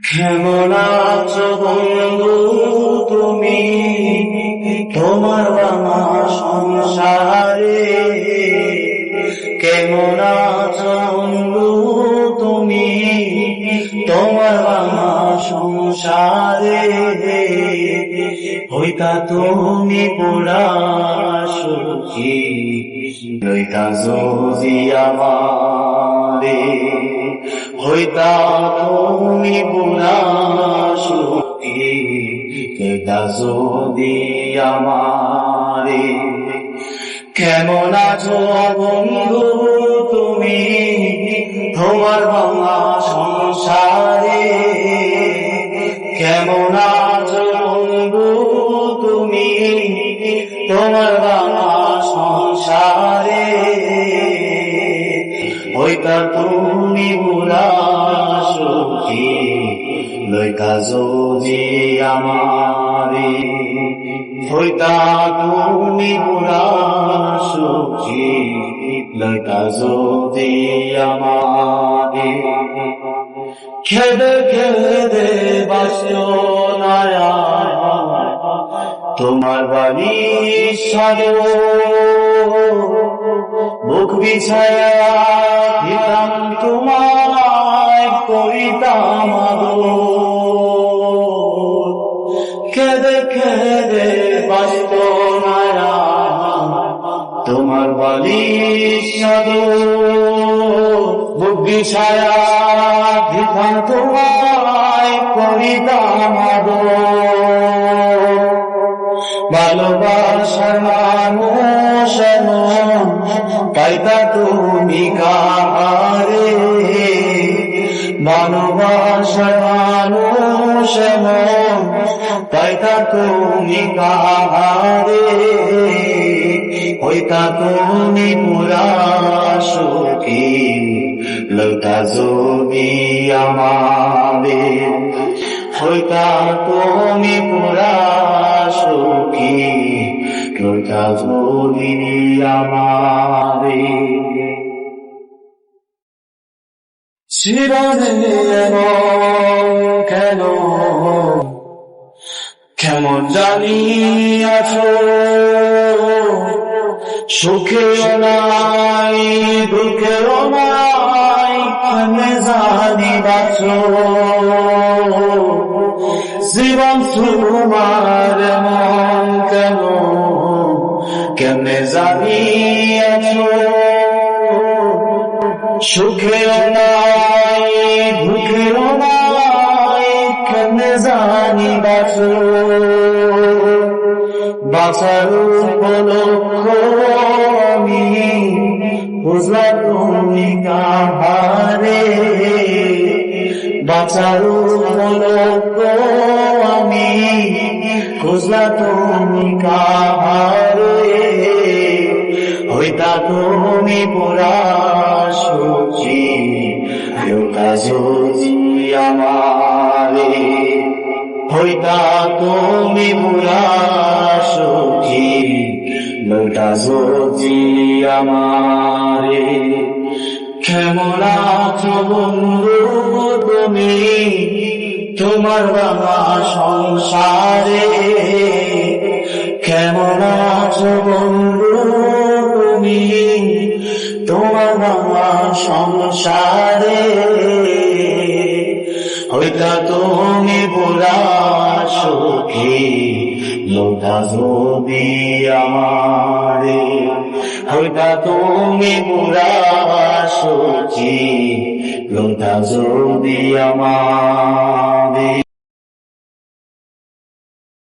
কেমন আছো বন্ধু তুমি, তোমার বাবা সংসারে? কেমন আছো বন্ধু তুমি, তোমার বাবা সংসারে? হইতা তুমি পুরা সুখী, লইতা যদি আমারে। হইতা তুমি পুরা সুখী, লইতা যদি আমারে। কেমন আছো বন্ধু তুমি, তোমার বাবা সংসারে? কেমন আছো বন্ধু তুমি, তোমার বাবা সংসারে? হইতা তুমি পুরা সুখী, লইতা যদি আমারে। হইতা তুমি পুরা সুখী, লইতা যদি আমারে। খেদে খেদে বাসো নায়া তোমার বাড়ি সাদো, বুক বিছায়া দিতাম তোমায়, করিতাম আদর। খেদে খেদে বাসো নায়া তোমার বাড়ি সাদো, বুক বিছায়া দিতাম তোমায়, করিতাম আদর। ভালোবাসার মানুষ এমন পাইতা তুমি কাহারে? ভালোবাসার মানুষ এমন পাইতা তুমি কাহারে? হইতা তুমি পুরা সুখী, লইতা যদি আমারে। হইতা তুমি পুরা সুখী, লইতা যদি আমারে। জীবনে এমন কেন, কেমন জানি আছো? সুখেও নাই দুঃখেও নাই, কেমনে জানি বাঁচো? জীবন তোমার মন কেন, কেমনে জানি আছো? সুখেও নাই দুঃখেও নাই, কেমনে জানি বাঁচো? বাঁচার উপলক্ষ আমি বুঝলাম তুমি কাহারে? বাঁচার উপলক্ষ আমি খুঁজলাম তুমি কাহারে? হইতা তুমি পুরা সুখী, লইতা যদি আমারে। হইতা তুমি পুরা সুখী, লইতা যদি আমারে। কেমন আছো বন্ধু তুমি, তোমার বাবা সংসারে? কেমন আছো বন্ধু তুমি, তোমার বাবা সংসারে? হইতা তুমি পুরা সুখী, লইতা যদি আমারে। হইতা তুমি পুরা সুখী, লইতা যদি আমারে।